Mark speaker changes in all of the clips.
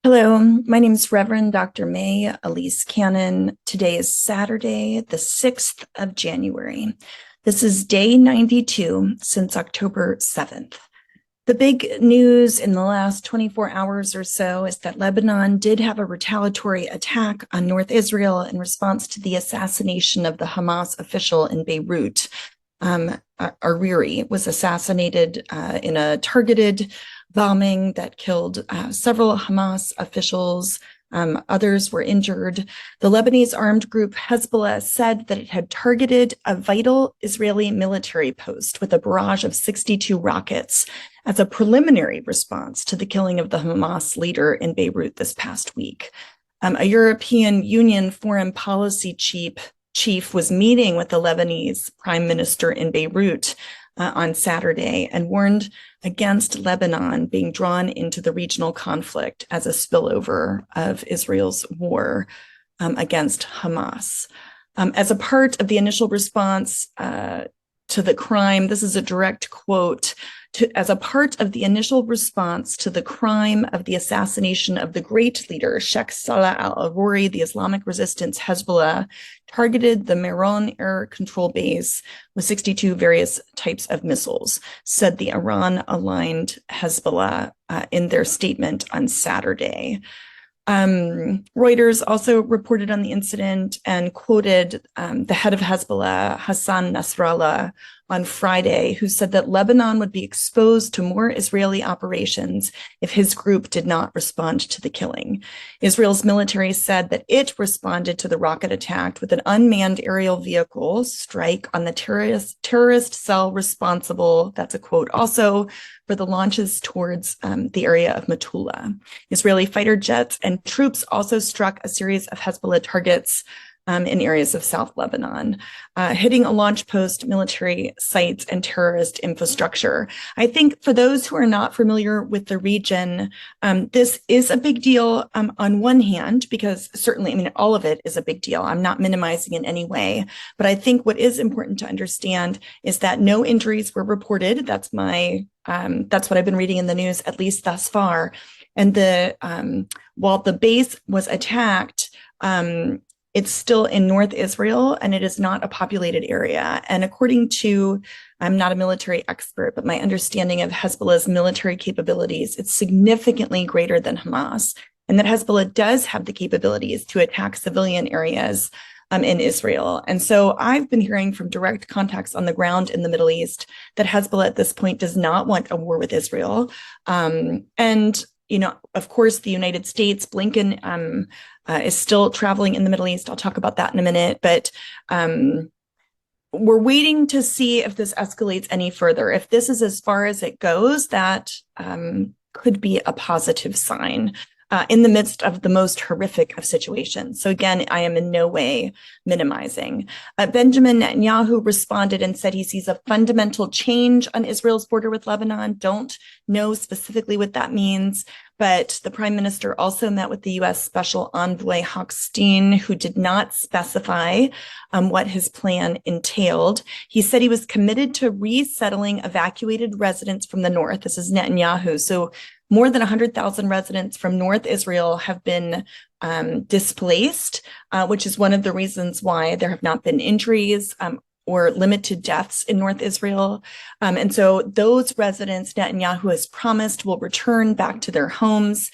Speaker 1: Hello, my name is Reverend Dr. May Elise Cannon. Today is Saturday, the 6th of January. This is day 92 since October 7th. The big news in the last 24 hours or so is that Lebanon did have a retaliatory attack on North Israel in response to the assassination of the Hamas official in Beirut. Ariri was assassinated in a targeted bombing that killed several Hamas officials. Others were injured. The Lebanese armed group Hezbollah said that it had targeted a vital Israeli military post with a barrage of 62 rockets as a preliminary response to the killing of the Hamas leader in Beirut this past week. A European Union foreign policy chief was meeting with the Lebanese prime minister in Beirut on Saturday and warned against Lebanon being drawn into the regional conflict as a spillover of Israel's war against Hamas. As a part of the initial response to the crime, this is a direct quote, as a part of the initial response to the crime of the assassination of the great leader, Sheikh Salah al-Aruri, the Islamic resistance Hezbollah targeted the Meron air control base with 62 various types of missiles, said the Iran-aligned Hezbollah in their statement on Saturday. Reuters also reported on the incident and quoted the head of Hezbollah, Hassan Nasrallah, on Friday, who said that Lebanon would be exposed to more Israeli operations if his group did not respond to the killing. Israel's military said that it responded to the rocket attack with an unmanned aerial vehicle strike on the terrorist cell responsible, that's a quote also, for the launches towards the area of Metula. Israeli fighter jets and troops also struck a series of Hezbollah targets in areas of South Lebanon, hitting a launch post, military sites, and terrorist infrastructure. I think for those who are not familiar with the region, this is a big deal on one hand, because certainly, I mean, all of it is a big deal. I'm not minimizing in any way, but I think what is important to understand is that no injuries were reported. That's what I've been reading in the news, at least thus far. And while the base was attacked, it's still in North Israel, and it is not a populated area. And according to, I'm not a military expert, but my understanding of Hezbollah's military capabilities, it's significantly greater than Hamas, and that Hezbollah does have the capabilities to attack civilian areas in Israel. And so I've been hearing from direct contacts on the ground in the Middle East that Hezbollah at this point does not want a war with Israel. And you know, of course, the United States, Blinken is still traveling in the Middle East. I'll talk about that in a minute, but we're waiting to see if this escalates any further. If this is as far as it goes, that could be a positive sign in the midst of the most horrific of situations. So again, I am in no way minimizing. Benjamin Netanyahu responded and said he sees a fundamental change on Israel's border with Lebanon. Don't know specifically what that means, but the prime minister also met with the U.S. Special Envoy Hochstein, who did not specify what his plan entailed. He said he was committed to resettling evacuated residents from the north. This is Netanyahu. So more than 100,000 residents from North Israel have been displaced, which is one of the reasons why there have not been injuries or limited deaths in North Israel. And so those residents, Netanyahu has promised, will return back to their homes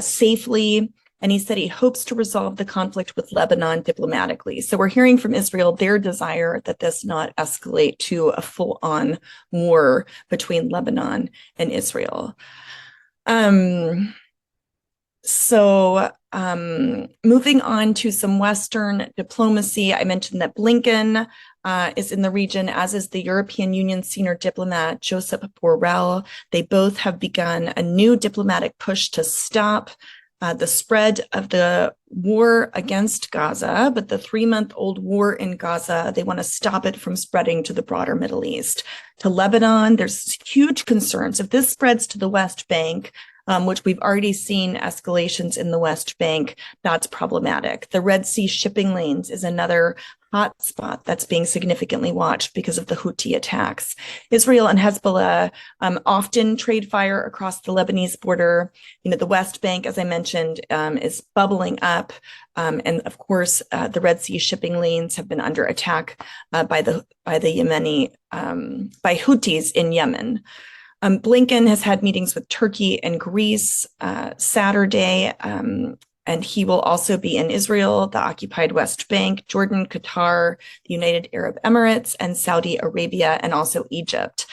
Speaker 1: safely. And he said he hopes to resolve the conflict with Lebanon diplomatically. So we're hearing from Israel their desire that this not escalate to a full-on war between Lebanon and Israel. Moving on to some Western diplomacy, I mentioned that Blinken is in the region, as is the European Union senior diplomat Josep Borrell. They both have begun a new diplomatic push to stop the spread of the war against Gaza, but the 3-month-old war in Gaza, they want to stop it from spreading to the broader Middle East. To Lebanon, there's huge concerns. If this spreads to the West Bank, which we've already seen escalations in the West Bank, that's problematic. The Red Sea shipping lanes is another hotspot that's being significantly watched because of the Houthi attacks. Israel and Hezbollah often trade fire across the Lebanese border. The West Bank, as I mentioned, is bubbling up. And of course, the Red Sea shipping lanes have been under attack by the Yemeni, by Houthis in Yemen. Blinken has had meetings with Turkey and Greece Saturday, and he will also be in Israel, the occupied West Bank, Jordan, Qatar, the United Arab Emirates, and Saudi Arabia, and also Egypt.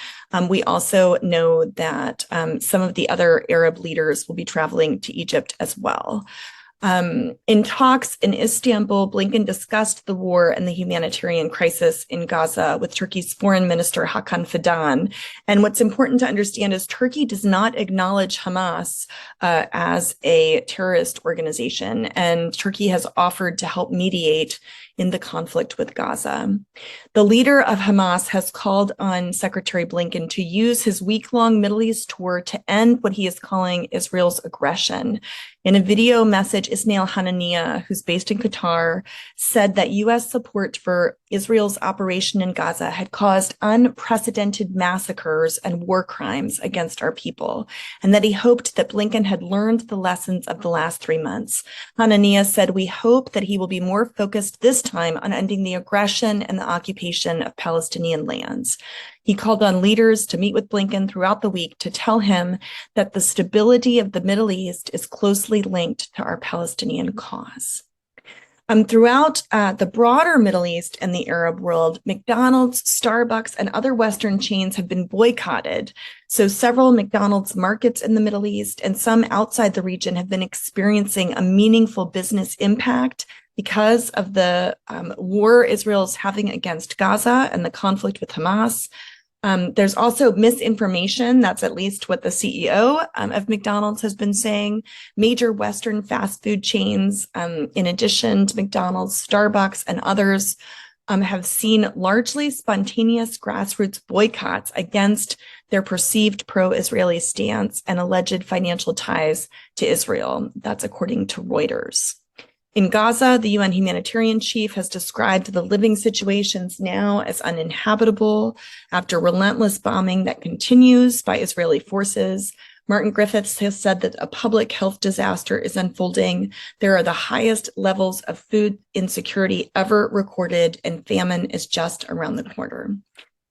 Speaker 1: We also know that some of the other Arab leaders will be traveling to Egypt as well. In talks in Istanbul, Blinken discussed the war and the humanitarian crisis in Gaza with Turkey's Foreign Minister Hakan Fidan. And what's important to understand is Turkey does not acknowledge Hamas as a terrorist organization, and Turkey has offered to help mediate in the conflict with Gaza. The leader of Hamas has called on Secretary Blinken to use his week-long Middle East tour to end what he is calling Israel's aggression. In a video message, Ismail Hananiah, who's based in Qatar, said that U.S. support for Israel's operation in Gaza had caused unprecedented massacres and war crimes against our people, and that he hoped that Blinken had learned the lessons of the last 3 months. Hananiah said, "We hope that he will be more focused this time on ending the aggression and the occupation of Palestinian lands." He called on leaders to meet with Blinken throughout the week to tell him that the stability of the Middle East is closely linked to our Palestinian cause. Throughout the broader Middle East and the Arab world, McDonald's, Starbucks, and other Western chains have been boycotted. So several McDonald's markets in the Middle East and some outside the region have been experiencing a meaningful business impact because of the war Israel is having against Gaza and the conflict with Hamas. There's also misinformation. That's at least what the CEO of McDonald's has been saying. Major Western fast food chains, in addition to McDonald's, Starbucks, and others, have seen largely spontaneous grassroots boycotts against their perceived pro-Israeli stance and alleged financial ties to Israel. That's according to Reuters. In Gaza, the UN humanitarian chief has described the living situations now as uninhabitable after relentless bombing that continues by Israeli forces. Martin Griffiths has said that a public health disaster is unfolding. There are the highest levels of food insecurity ever recorded, and famine is just around the corner.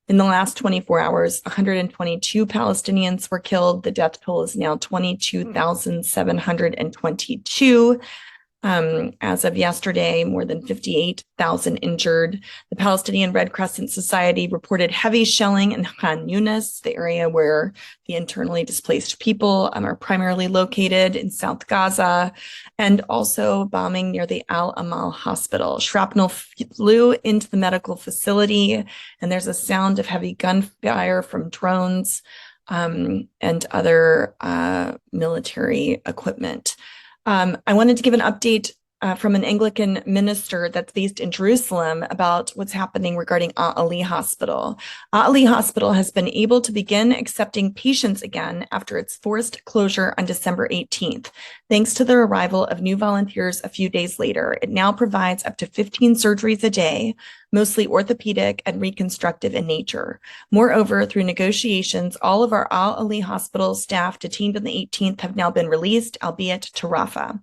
Speaker 1: In the last 24 hours, 122 Palestinians were killed. The death toll is now 22,722. As of yesterday, more than 58,000 injured. The Palestinian Red Crescent Society reported heavy shelling in Khan Yunis, the area where the internally displaced people are primarily located in South Gaza, and also bombing near the Al Amal hospital. Shrapnel flew into the medical facility, and there's a sound of heavy gunfire from drones and other military equipment. I wanted to give an update from an Anglican minister that's based in Jerusalem about what's happening regarding Ali Hospital. Ali Hospital has been able to begin accepting patients again after its forced closure on December 18th. Thanks to the arrival of new volunteers a few days later, it now provides up to 15 surgeries a day, mostly orthopedic and reconstructive in nature. Moreover, through negotiations, all of our Ali Hospital staff detained on the 18th have now been released, albeit to Rafah.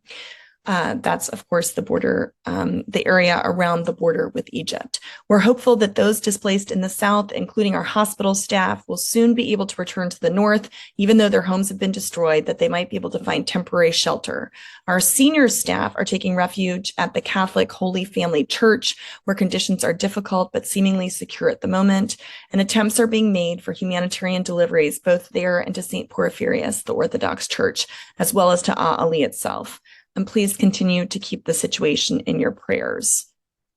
Speaker 1: That's, of course, the border, the area around the border with Egypt. We're hopeful that those displaced in the south, including our hospital staff, will soon be able to return to the north, even though their homes have been destroyed, that they might be able to find temporary shelter. Our senior staff are taking refuge at the Catholic Holy Family Church, where conditions are difficult but seemingly secure at the moment, and attempts are being made for humanitarian deliveries both there and to St. Porphyrius, the Orthodox Church, as well as to Ali itself. And please continue to keep the situation in your prayers.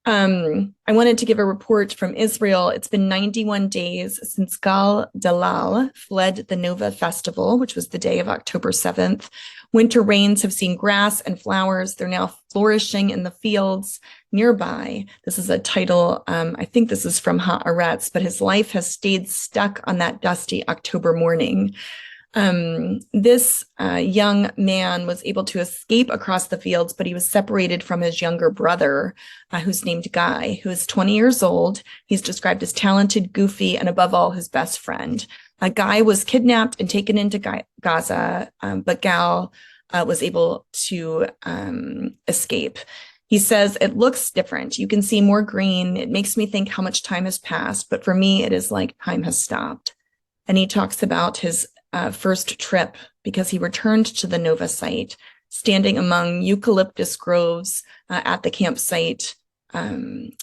Speaker 1: I wanted to give a report from Israel. It's been 91 days since Gal Dalal fled the Nova Festival, which was the day of October 7th. Winter rains have seen grass and flowers. They're now flourishing in the fields nearby. This is a title, I think this is from Haaretz, but his life has stayed stuck on that dusty October morning. This young man was able to escape across the fields, but he was separated from his younger brother, who's named Guy, who is 20 years old. He's described as talented, goofy, and above all, his best friend. Guy was kidnapped and taken into Gaza, but Gal was able to escape. He says, it looks different. You can see more green. It makes me think how much time has passed, but for me, it is like time has stopped. And he talks about his first trip because he returned to the Nova site, standing among eucalyptus groves at the campsite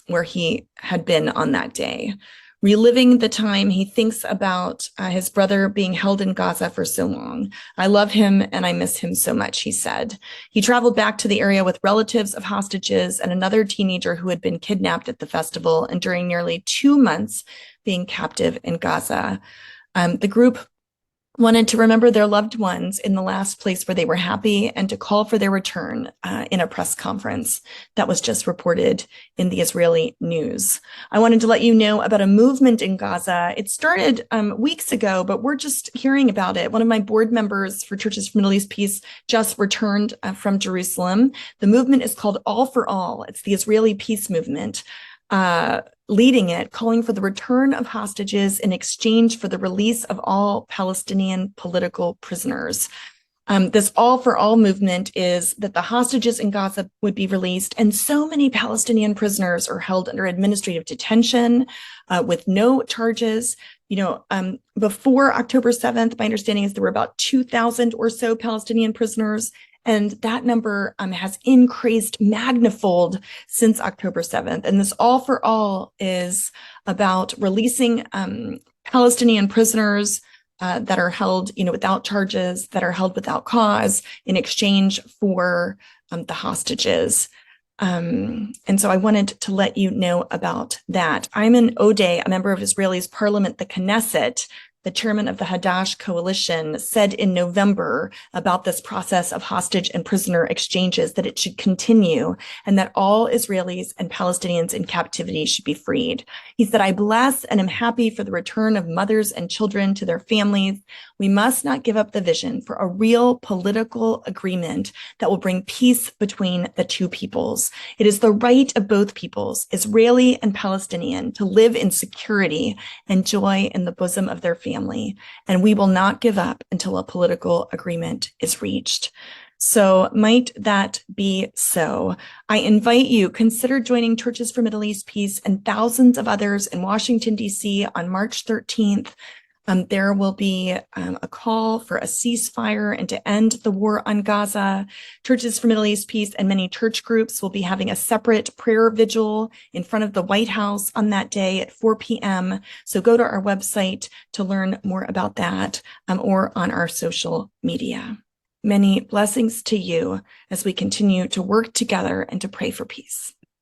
Speaker 1: where he had been on that day. Reliving the time, he thinks about his brother being held in Gaza for so long. I love him and I miss him so much, he said. He traveled back to the area with relatives of hostages and another teenager who had been kidnapped at the festival and during nearly 2 months being captive in Gaza. The group wanted to remember their loved ones in the last place where they were happy and to call for their return in a press conference that was just reported in the Israeli news. I wanted to let you know about a movement in Gaza. It started weeks ago, but we're just hearing about it. One of my board members for Churches for Middle East Peace just returned from Jerusalem. The movement is called All for All. It's the Israeli peace movement. Leading it, calling for the return of hostages in exchange for the release of all Palestinian political prisoners. This All for All movement is that the hostages in Gaza would be released, and so many Palestinian prisoners are held under administrative detention with no charges. Before October 7th, my understanding is there were about 2,000 or so Palestinian prisoners. And that number has increased magnifold since October 7th. And this All for All is about releasing Palestinian prisoners that are held, without charges, that are held without cause in exchange for the hostages. And so I wanted to let you know about that. Ayman Odeh, a member of Israel's parliament, the Knesset, the chairman of the Hadash coalition, said in November about this process of hostage and prisoner exchanges that it should continue and that all Israelis and Palestinians in captivity should be freed. He said, I bless and am happy for the return of mothers and children to their families. We must not give up the vision for a real political agreement that will bring peace between the two peoples. It is the right of both peoples, Israeli and Palestinian, to live in security and joy in the bosom of their families. And we will not give up until a political agreement is reached. So might that be so? I invite you, consider joining Churches for Middle East Peace and thousands of others in Washington, D.C. on March 13th. There will be a call for a ceasefire and to end the war on Gaza. Churches for Middle East Peace and many church groups will be having a separate prayer vigil in front of the White House on that day at 4 p.m. So go to our website to learn more about that or on our social media. Many blessings to you as we continue to work together and to pray for peace.